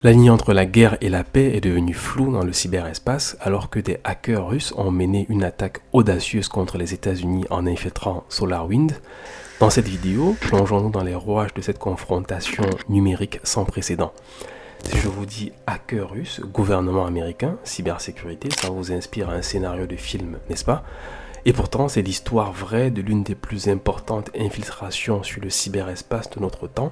La ligne entre la guerre et la paix est devenue floue dans le cyberespace alors que des hackers russes ont mené une attaque audacieuse contre les États-Unis en infiltrant SolarWinds. Dans cette vidéo, plongeons-nous dans les rouages de cette confrontation numérique sans précédent. Si je vous dis hacker russe, gouvernement américain, cybersécurité, ça vous inspire un scénario de film, n'est-ce pas? Et pourtant, c'est l'histoire vraie de l'une des plus importantes infiltrations sur le cyberespace de notre temps.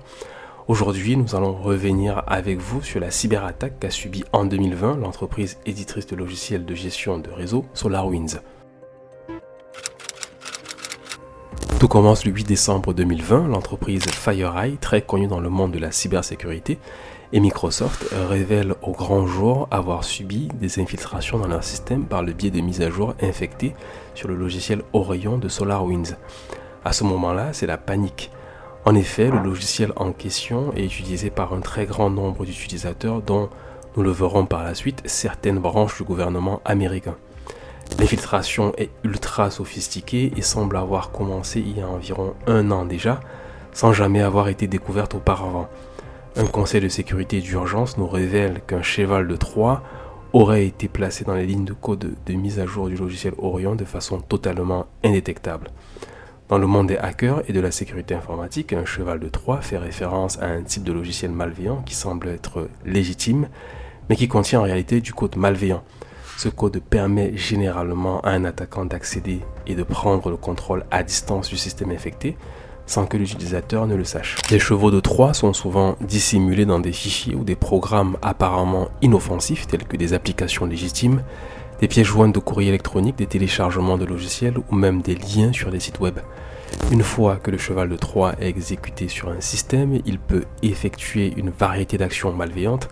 Aujourd'hui, nous allons revenir avec vous sur la cyberattaque qu'a subie en 2020 l'entreprise éditrice de logiciels de gestion de réseau SolarWinds. Tout commence le 8 décembre 2020, l'entreprise FireEye, très connue dans le monde de la cybersécurité, et Microsoft révèle au grand jour avoir subi des infiltrations dans leur système par le biais de mises à jour infectées sur le logiciel Orion de SolarWinds. À ce moment-là, c'est la panique. En effet, le logiciel en question est utilisé par un très grand nombre d'utilisateurs dont, nous le verrons par la suite, certaines branches du gouvernement américain. L'infiltration est ultra sophistiquée et semble avoir commencé il y a environ 1 an déjà, sans jamais avoir été découverte auparavant. Un conseil de sécurité d'urgence nous révèle qu'un cheval de Troie aurait été placé dans les lignes de code de mise à jour du logiciel Orion de façon totalement indétectable. Dans le monde des hackers et de la sécurité informatique, un cheval de Troie fait référence à un type de logiciel malveillant qui semble être légitime, mais qui contient en réalité du code malveillant. Ce code permet généralement à un attaquant d'accéder et de prendre le contrôle à distance du système infecté, sans que l'utilisateur ne le sache. Les chevaux de Troie sont souvent dissimulés dans des fichiers ou des programmes apparemment inoffensifs, tels que des applications légitimes, des pièces jointes de courrier électronique, des téléchargements de logiciels ou même des liens sur des sites web. Une fois que le cheval de Troie est exécuté sur un système, il peut effectuer une variété d'actions malveillantes,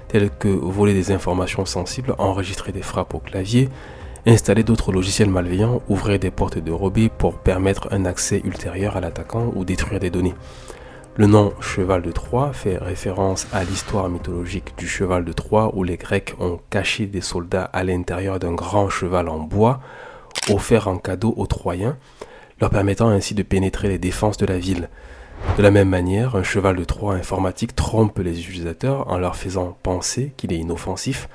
telles que voler des informations sensibles, enregistrer des frappes au clavier, installer d'autres logiciels malveillants, ouvrir des portes dérobées pour permettre un accès ultérieur à l'attaquant ou détruire des données. Le nom cheval de Troie fait référence à l'histoire mythologique du cheval de Troie où les Grecs ont caché des soldats à l'intérieur d'un grand cheval en bois offert en cadeau aux Troyens, leur permettant ainsi de pénétrer les défenses de la ville. De la même manière, un cheval de Troie informatique trompe les utilisateurs en leur faisant penser qu'il est inoffensif,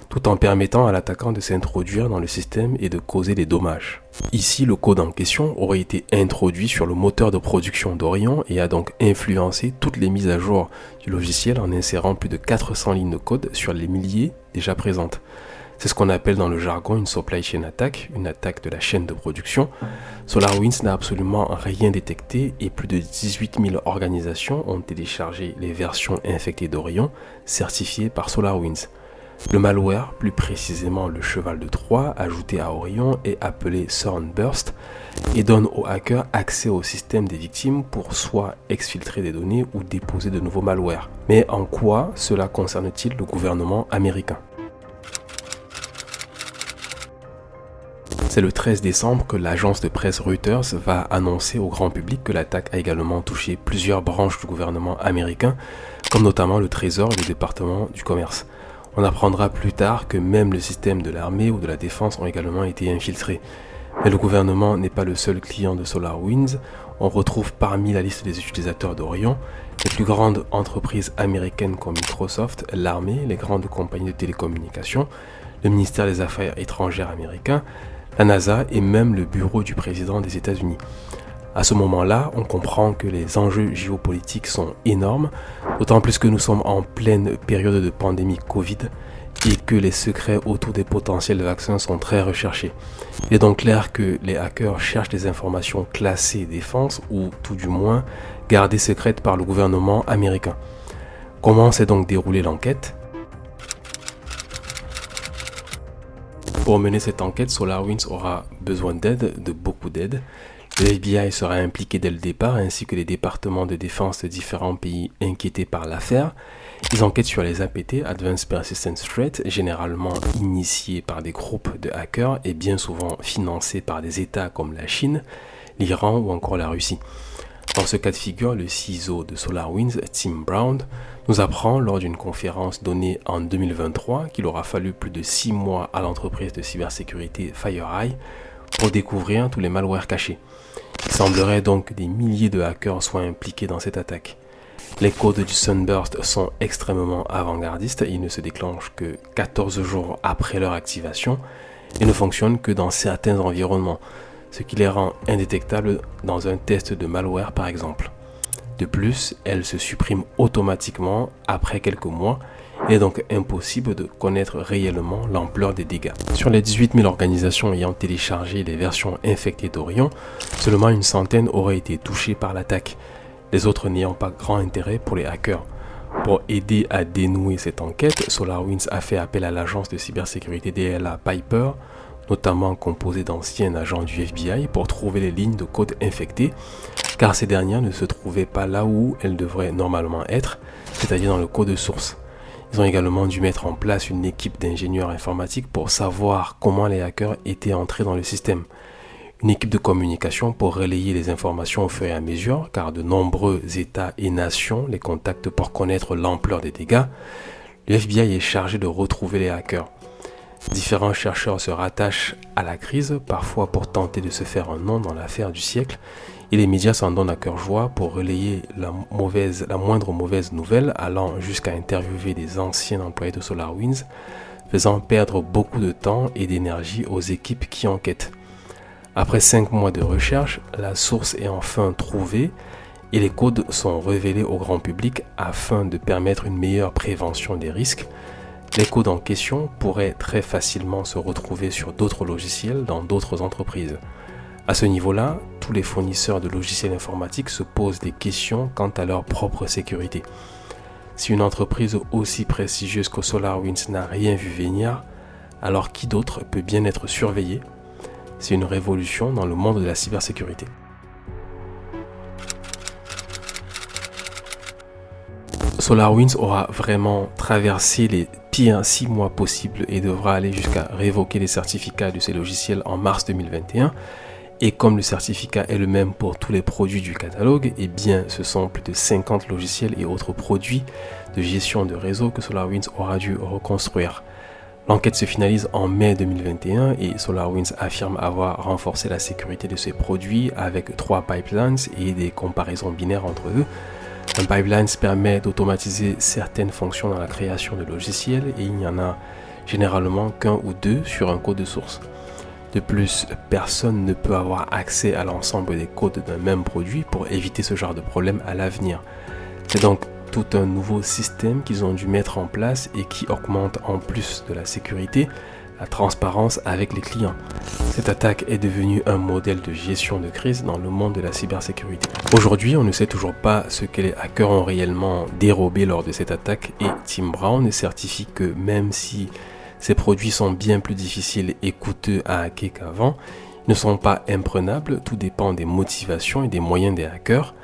tout en permettant à l'attaquant de s'introduire dans le système et de causer des dommages. Ici, le code en question aurait été introduit sur le moteur de production d'Orion et a donc influencé toutes les mises à jour du logiciel en insérant plus de 400 lignes de code sur les milliers déjà présentes. C'est ce qu'on appelle dans le jargon une supply chain attack, une attaque de la chaîne de production. SolarWinds n'a absolument rien détecté et plus de 18 000 organisations ont téléchargé les versions infectées d'Orion certifiées par SolarWinds. Le malware, plus précisément le cheval de Troie, ajouté à Orion, est appelé Sunburst et donne aux hackers accès au système des victimes pour soit exfiltrer des données ou déposer de nouveaux malwares. Mais en quoi cela concerne-t-il le gouvernement américain ? C'est le 13 décembre que l'agence de presse Reuters va annoncer au grand public que l'attaque a également touché plusieurs branches du gouvernement américain, comme notamment le Trésor et le département du commerce. On apprendra plus tard que même le système de l'armée ou de la défense ont également été infiltrés. Mais le gouvernement n'est pas le seul client de SolarWinds. On retrouve parmi la liste des utilisateurs d'Orion les plus grandes entreprises américaines comme Microsoft, l'armée, les grandes compagnies de télécommunications, le ministère des Affaires étrangères américain, la NASA et même le bureau du président des États-Unis. À ce moment-là, on comprend que les enjeux géopolitiques sont énormes, d'autant plus que nous sommes en pleine période de pandémie Covid et que les secrets autour des potentiels vaccins sont très recherchés. Il est donc clair que les hackers cherchent des informations classées défense ou tout du moins gardées secrètes par le gouvernement américain. Comment s'est donc déroulée l'enquête ? Pour mener cette enquête, SolarWinds aura besoin d'aide, de beaucoup d'aide. Le FBI sera impliqué dès le départ, ainsi que les départements de défense de différents pays inquiétés par l'affaire. Ils enquêtent sur les APT, Advanced Persistent Threat, généralement initiés par des groupes de hackers et bien souvent financés par des États comme la Chine, l'Iran ou encore la Russie. Dans ce cas de figure, le CISO de SolarWinds, Tim Brown, nous apprend lors d'une conférence donnée en 2023 qu'il aura fallu plus de 6 mois à l'entreprise de cybersécurité FireEye pour découvrir tous les malwares cachés. Il semblerait donc que des milliers de hackers soient impliqués dans cette attaque. Les codes du Sunburst sont extrêmement avant-gardistes, ils ne se déclenchent que 14 jours après leur activation et ne fonctionnent que dans certains environnements, ce qui les rend indétectables dans un test de malware par exemple. De plus, elles se suppriment automatiquement après quelques mois. Il est donc impossible de connaître réellement l'ampleur des dégâts. Sur les 18 000 organisations ayant téléchargé les versions infectées d'Orion, seulement une centaine auraient été touchées par l'attaque, les autres n'ayant pas grand intérêt pour les hackers. Pour aider à dénouer cette enquête, SolarWinds a fait appel à l'agence de cybersécurité DLA Piper, notamment composée d'anciens agents du FBI, pour trouver les lignes de code infectées, car ces dernières ne se trouvaient pas là où elles devraient normalement être, c'est-à-dire dans le code source. Ils ont également dû mettre en place une équipe d'ingénieurs informatiques pour savoir comment les hackers étaient entrés dans le système. Une équipe de communication pour relayer les informations au fur et à mesure, car de nombreux États et nations les contactent pour connaître l'ampleur des dégâts. Le FBI est chargé de retrouver les hackers. Différents chercheurs se rattachent à la crise, parfois pour tenter de se faire un nom dans l'affaire du siècle, et les médias s'en donnent à cœur joie pour relayer la moindre mauvaise nouvelle, allant jusqu'à interviewer des anciens employés de SolarWinds, faisant perdre beaucoup de temps et d'énergie aux équipes qui enquêtent. Après 5 mois de recherche, la source est enfin trouvée et les codes sont révélés au grand public afin de permettre une meilleure prévention des risques. Les codes en question pourraient très facilement se retrouver sur d'autres logiciels dans d'autres entreprises. À ce niveau-là, tous les fournisseurs de logiciels informatiques se posent des questions quant à leur propre sécurité. Si une entreprise aussi prestigieuse que SolarWinds n'a rien vu venir, alors qui d'autre peut bien être surveillé? C'est une révolution dans le monde de la cybersécurité. SolarWinds aura vraiment traversé les pires 6 mois possibles et devra aller jusqu'à révoquer les certificats de ces logiciels en mars 2021. Et comme le certificat est le même pour tous les produits du catalogue, eh bien ce sont plus de 50 logiciels et autres produits de gestion de réseau que SolarWinds aura dû reconstruire. L'enquête se finalise en mai 2021 et SolarWinds affirme avoir renforcé la sécurité de ses produits avec 3 pipelines et des comparaisons binaires entre eux. Un pipeline permet d'automatiser certaines fonctions dans la création de logiciels et il n'y en a généralement qu'un ou deux sur un code source. De plus, personne ne peut avoir accès à l'ensemble des codes d'un même produit pour éviter ce genre de problème à l'avenir. C'est donc tout un nouveau système qu'ils ont dû mettre en place et qui augmente en plus de la sécurité, la transparence avec les clients. Cette attaque est devenue un modèle de gestion de crise dans le monde de la cybersécurité. Aujourd'hui, on ne sait toujours pas ce que les hackers ont réellement dérobé lors de cette attaque et Tim Brown certifie que même si ces produits sont bien plus difficiles et coûteux à hacker qu'avant, ils ne sont pas imprenables, tout dépend des motivations et des moyens des hackers.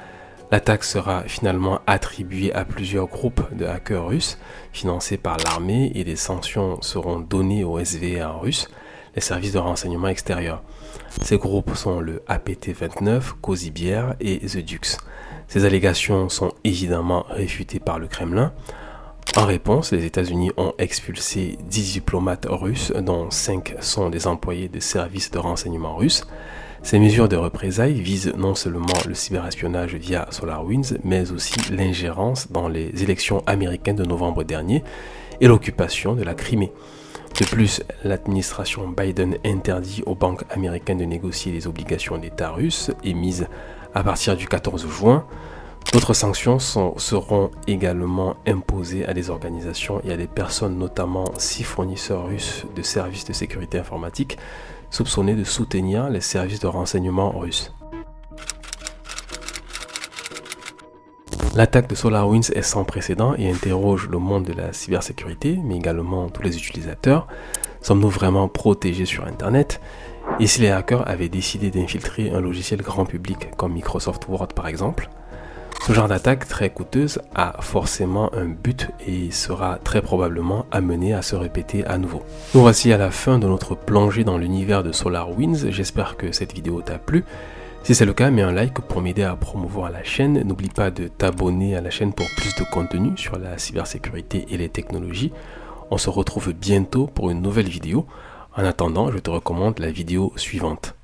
L'attaque sera finalement attribuée à plusieurs groupes de hackers russes financés par l'armée et des sanctions seront données au SVR russe, les services de renseignement extérieur. Ces groupes sont le APT-29, Cozy Bear et The Dux. Ces allégations sont évidemment réfutées par le Kremlin. En réponse, les États-Unis ont expulsé 10 diplomates russes, dont 5 sont des employés de services de renseignement russes. Ces mesures de représailles visent non seulement le cyberespionnage via SolarWinds, mais aussi l'ingérence dans les élections américaines de novembre dernier et l'occupation de la Crimée. De plus, l'administration Biden interdit aux banques américaines de négocier les obligations d'État russes émises à partir du 14 juin. D'autres sanctions seront également imposées à des organisations et à des personnes, notamment 6 fournisseurs russes de services de sécurité informatique, soupçonnés de soutenir les services de renseignement russes. L'attaque de SolarWinds est sans précédent et interroge le monde de la cybersécurité, mais également tous les utilisateurs. Sommes-nous vraiment protégés sur Internet? Et si les hackers avaient décidé d'infiltrer un logiciel grand public comme Microsoft Word par exemple? Ce genre d'attaque très coûteuse a forcément un but et sera très probablement amené à se répéter à nouveau. Nous voici à la fin de notre plongée dans l'univers de SolarWinds. J'espère que cette vidéo t'a plu. Si c'est le cas, mets un like pour m'aider à promouvoir la chaîne. N'oublie pas de t'abonner à la chaîne pour plus de contenu sur la cybersécurité et les technologies. On se retrouve bientôt pour une nouvelle vidéo. En attendant, je te recommande la vidéo suivante.